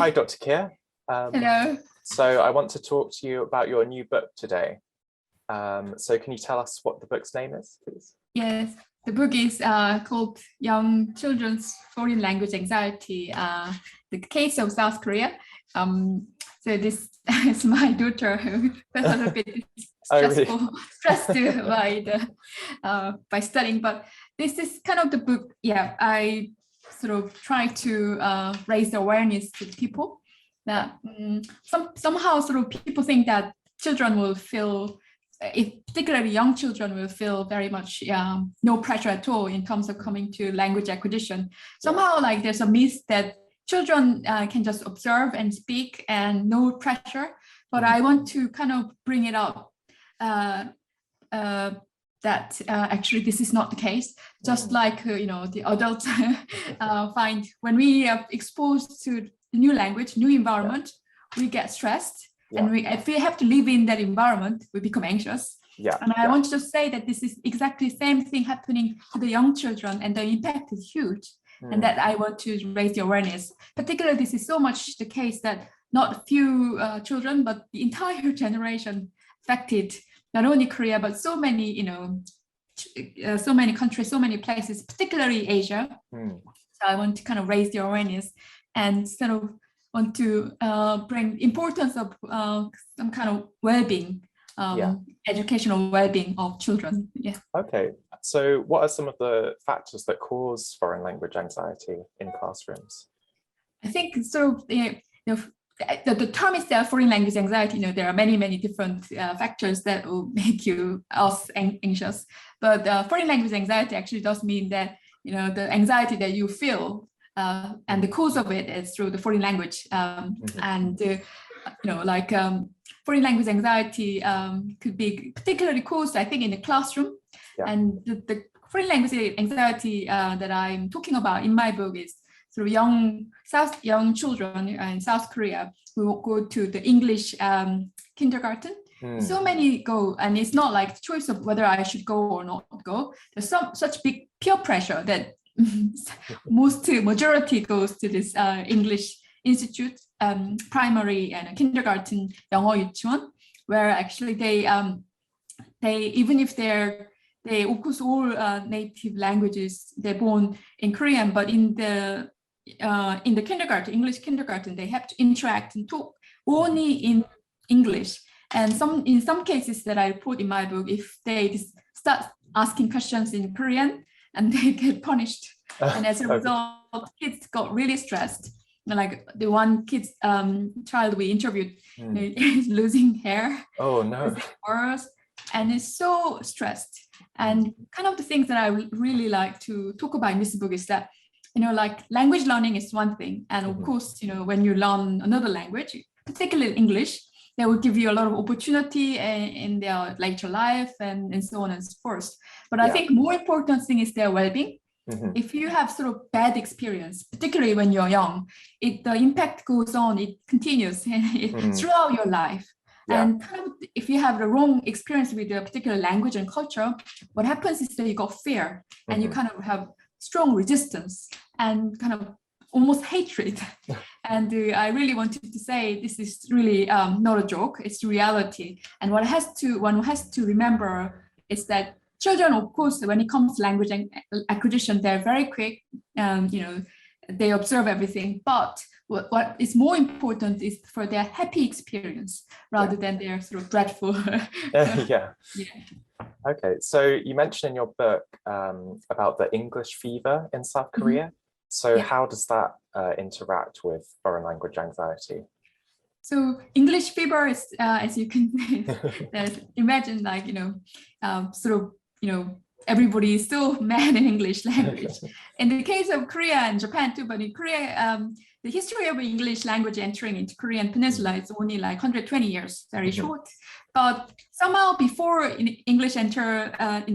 Hi, Dr. Kiaer. Hello. So I want to talk to you about your new book today. So can you tell us what the book's name is, please? Yes, the book is called Young Children's Foreign Language Anxiety, the Case of South Korea. So this is my daughter who felt a little bit stressed by studying, but this is kind of the book. Yeah, I sort of try to raise the awareness to people that somehow sort of people think that children will feel, particularly young children will feel very much no pressure at all in terms of coming to language acquisition. Somehow like there's a myth that children can just observe and speak and no pressure, but I want to kind of bring it up that actually this is not the case. Just like the adults find when we are exposed to new language, new environment, we get stressed, and if we have to live in that environment, we become anxious. And I want to say that this is exactly the same thing happening to the young children, and the impact is huge. And that I want to raise the awareness. Particularly, this is so much the case that not a few children, but the entire generation affected not only Korea, but so many, so many countries, so many places, particularly Asia. So I want to kind of raise the awareness and sort of want to bring importance of some kind of well-being, educational well-being of children. Yeah. Okay. So what are some of the factors that cause foreign language anxiety in classrooms? I think sort of, the term is foreign language anxiety. There are many different factors that will make us anxious. But foreign language anxiety actually does mean that, the anxiety that you feel and the cause of it is through the foreign language. Foreign language anxiety could be particularly caused, I think, in the classroom. And the foreign language anxiety that I'm talking about in my book is sort of young children in South Korea who go to the English kindergarten. So many go, and it's not like the choice of whether I should go or not go. There's such big peer pressure that majority goes to this English institute, primary and kindergarten, 영어 유치원, where actually they even if they of course all native languages, they're born in Korean, but in the kindergarten, English kindergarten, they have to interact and talk only in English. And in some cases that I put in my book, if they start asking questions in Korean, and they get punished, and as a result, kids got really stressed. Like the one child we interviewed, is losing hair. Oh no! Losing words, and is so stressed. And kind of the things that I really like to talk about in this book is that, like language learning is one thing, and of course, when you learn another language, particularly English, they will give you a lot of opportunity in their later life and so on and so forth. But I think more important thing is their well-being. If you have sort of bad experience, particularly when you're young, the impact goes on, it continues throughout your life. And kind of if you have the wrong experience with a particular language and culture, what happens is that you got fear and you kind of have strong resistance and kind of almost hatred. And I really wanted to say this is really not a joke, it's reality. And one has to remember is that children, of course, when it comes to language acquisition, they're very quick, they observe everything. But what is more important is for their happy experience rather than their sort of dreadful. Okay, so you mentioned in your book about the English fever in South Korea. So how does that interact with foreign language anxiety? So English fever is, as you can imagine, like, everybody is so mad in English language. In the case of Korea and Japan too, but in Korea, the history of English language entering into Korean peninsula is only like 120 years, very short. But somehow before English enter,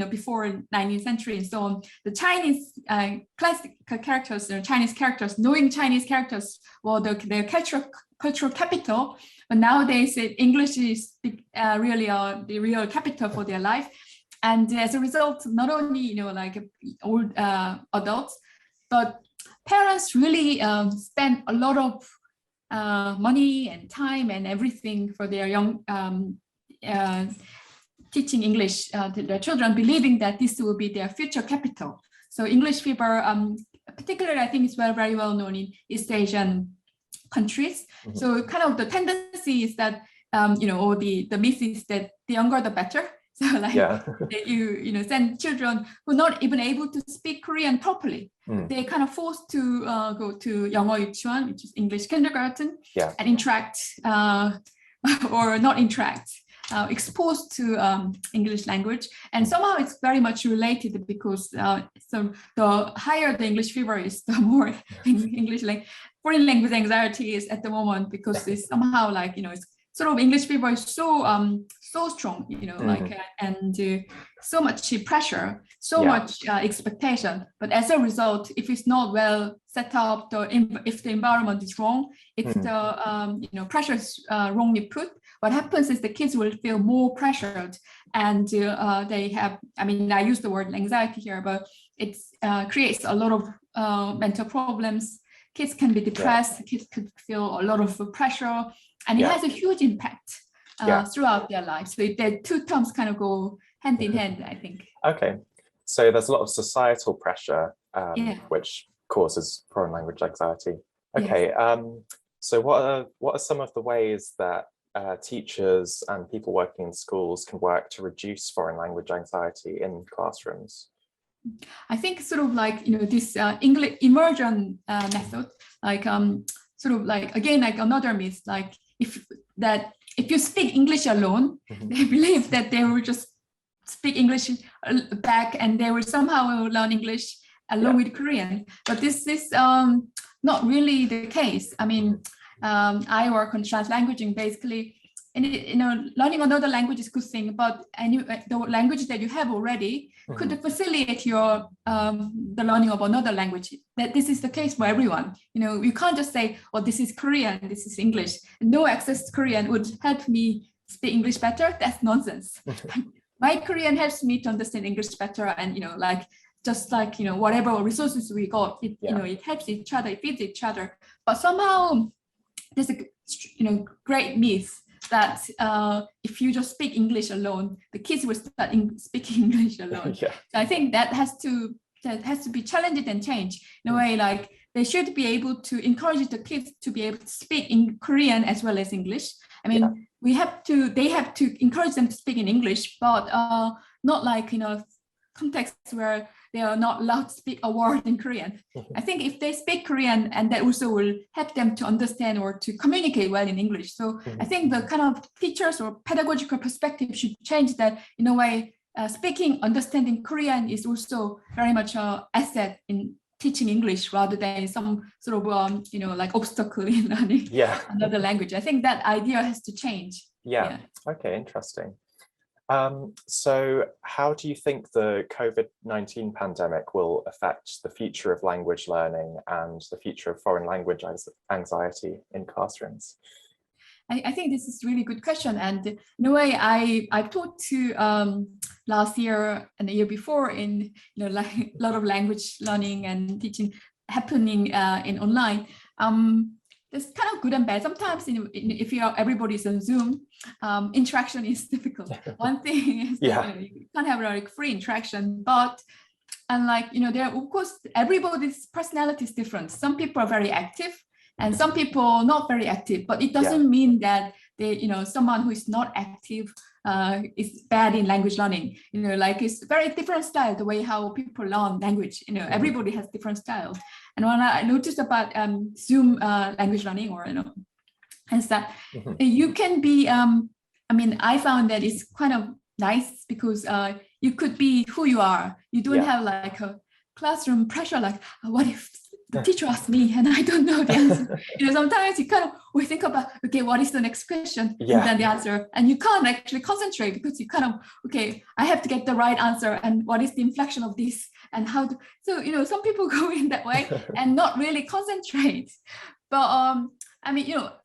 before 19th century and so on, the Chinese classic characters, Chinese characters, knowing Chinese characters, well, their cultural capital. But nowadays, English is really the real capital for their life. And as a result, not only, like old adults, but parents really spend a lot of money and time and everything for their young teaching English to their children, believing that this will be their future capital. So English fever, particularly I think it's very well known in East Asian countries. Mm-hmm. So kind of the tendency is that, or the myth is that the younger the better. So like you send children who are not even able to speak Korean properly. They're kind of forced to go to 영어 유치원, which is English kindergarten, and interact or not interact, exposed to English language. And somehow it's very much related because so the higher the English fever is, the more English foreign language anxiety is at the moment, because it's somehow like, it's sort of English fever is so strong, and so much pressure, so much expectation. But as a result, if it's not well set up, if the environment is wrong, if the pressure is wrongly put, what happens is the kids will feel more pressured, and they have, I use the word anxiety here, but it creates a lot of mental problems. Kids can be depressed, kids could feel a lot of pressure, and it has a huge impact throughout their lives. So the two terms kind of go hand in hand, I think. Okay, so there's a lot of societal pressure, which causes foreign language anxiety. Okay, so what are some of the ways that teachers and people working in schools can work to reduce foreign language anxiety in classrooms? I think sort of like, this English immersion method, like sort of like, again, like another myth, like if you speak English alone, they believe that they will just speak English back and they will somehow learn English along with Korean. But this is not really the case. I work on translanguaging basically, and learning another language is a good thing, but the language that you have already could facilitate your the learning of another language. That this is the case for everyone. You can't just say, "Oh, this is Korean, this is English. No access to Korean would help me speak English better." That's nonsense. My Korean helps me to understand English better, and whatever resources we got, it helps each other, it feeds each other. But somehow there's a great myth that if you just speak English alone, the kids will start speaking English alone. So I think that has to be challenged and changed in a way. Like they should be able to encourage the kids to be able to speak in Korean as well as English. They have to encourage them to speak in English, but not like contexts where they are not allowed to speak a word in Korean. I think if they speak Korean, and that also will help them to understand or to communicate well in English. So I think the kind of teachers or pedagogical perspective should change that in a way. Speaking, understanding Korean is also very much an asset in teaching English rather than some sort of like obstacle in learning another language. I think that idea has to change. Okay, interesting. So how do you think the COVID-19 pandemic will affect the future of language learning and the future of foreign language anxiety in classrooms? I think this is a really good question. And in a way, I've taught to last year and the year before in like a lot of language learning and teaching happening in online. There's kind of good and bad. Sometimes if everybody's on Zoom, interaction is difficult. One thing is you can't have like free interaction, but there, of course, everybody's personality is different. Some people are very active and some people not very active, but it doesn't mean that someone who is not active is bad in language learning. Like it's very different style, the way how people learn language. Everybody has different styles. And when I noticed about Zoom language learning, or is that you can be. I found that it's kind of nice because you could be who you are. You don't have like a classroom pressure. Like, what if the teacher asked me and I don't know the answer? Sometimes you kind of we think about, okay, what is the next question? And then the answer, and you can't actually concentrate because you kind of, okay, I have to get the right answer, and what is the inflection of this, and how to. So some people go in that way and not really concentrate. But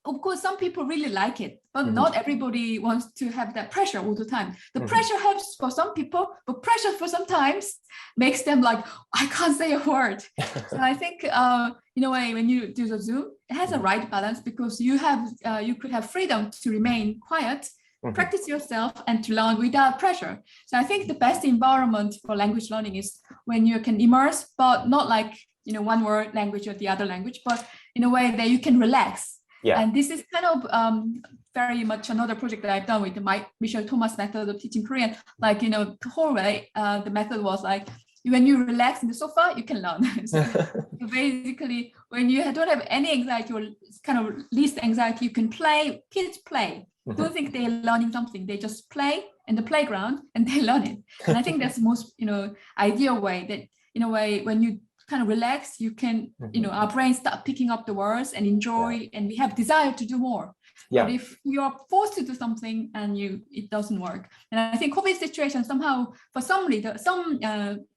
of course, some people really like it. but not everybody wants to have that pressure all the time. The pressure helps for some people, but pressure for sometimes makes them like, I can't say a word. So I think in a way, when you do the Zoom, it has a right balance, because you could have freedom to remain quiet, practice yourself, and to learn without pressure. So I think the best environment for language learning is when you can immerse, but not like, one word language or the other language, but in a way that you can relax. Yeah. And this is kind of very much another project that I've done with the Michelle Thomas method of teaching Korean. Like, the whole way, the method was like, when you relax in the sofa, you can learn. So basically, when you don't have any anxiety or kind of least anxiety, you can play. Kids play. Don't think they're learning something. They just play in the playground and they learn it. And I think that's the most, ideal way, that in a way, when you kind of relax, you can, our brains start picking up the words and enjoy, and we have desire to do more. Yeah. But if you are forced to do something and it doesn't work. And I think COVID situation somehow, for some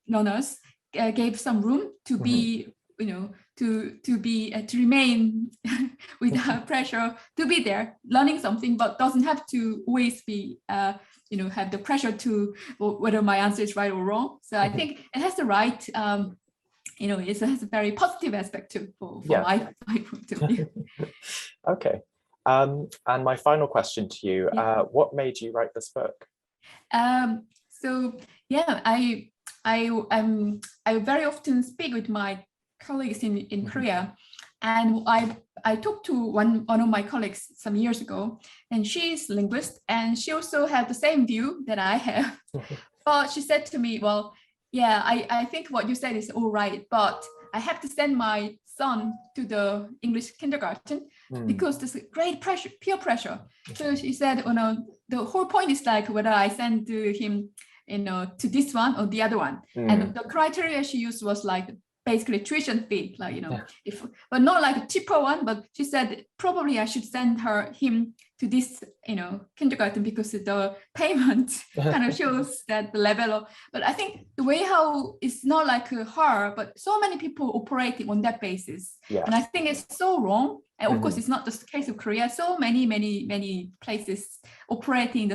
learners, gave some room to be, to remain without pressure, to be there learning something, but doesn't have to always be, have the pressure to whether my answer is right or wrong. So I think it has the right. It has a very positive aspect too for my point of view. Okay. And my final question to you, what made you write this book? So yeah, I very often speak with my colleagues in Korea, and I talked to one of my colleagues some years ago, and she's a linguist, and she also had the same view that I have. But she said to me, well, yeah, I think what you said is all right, but I have to send my son to the English kindergarten because there's great pressure, peer pressure. So she said, the whole point is like whether I send to him, to this one or the other one. And the criteria she used was like basically tuition fee, like, but not like a cheaper one, but she said probably I should send him to this, kindergarten, because the payment kind of shows that the level of, but I think the way how it's not like her, but so many people operating on that basis. Yeah. And I think it's so wrong. And of course, it's not just the case of Korea. So many places operating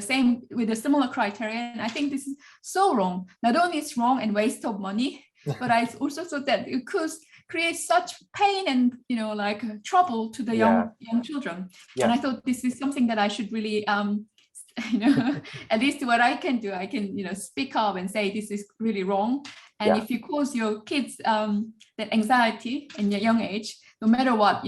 with a similar criteria. And I think this is so wrong. Not only it's wrong and waste of money, but I also thought that it could create such pain and trouble to the young children. Yeah. And I thought this is something that I should really at least what I can do, I can speak up and say this is really wrong. And if you cause your kids that anxiety in a young age, no matter what,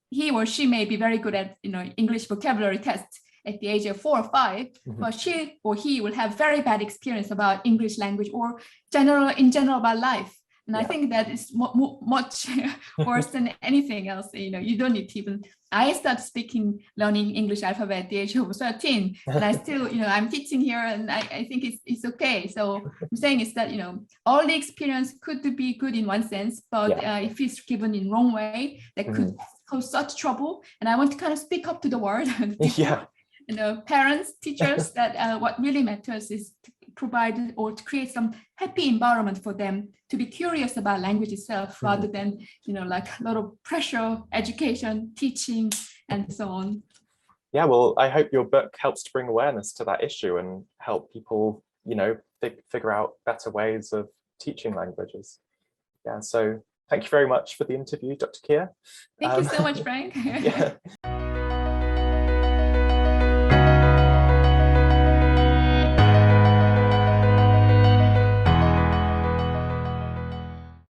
he or she may be very good at English vocabulary tests at the age of 4 or 5, but she or he will have very bad experience about English language or in general about life. And I think that is much worse than anything else. You don't need to even. I started learning English alphabet at the age of 13, and I still, I'm teaching here, and I think it's okay. So I'm saying is that all the experience could be good in one sense, but if it's given in wrong way, that could cause such trouble. And I want to kind of speak up to the world. Parents, teachers, that what really matters is to provide or to create some happy environment for them to be curious about language itself, rather than like a lot of pressure, education, teaching, and so on. Yeah, well, I hope your book helps to bring awareness to that issue and help people figure out better ways of teaching languages. Yeah, so thank you very much for the interview, Dr. Kiaer. Thank you so much, Frank. Yeah.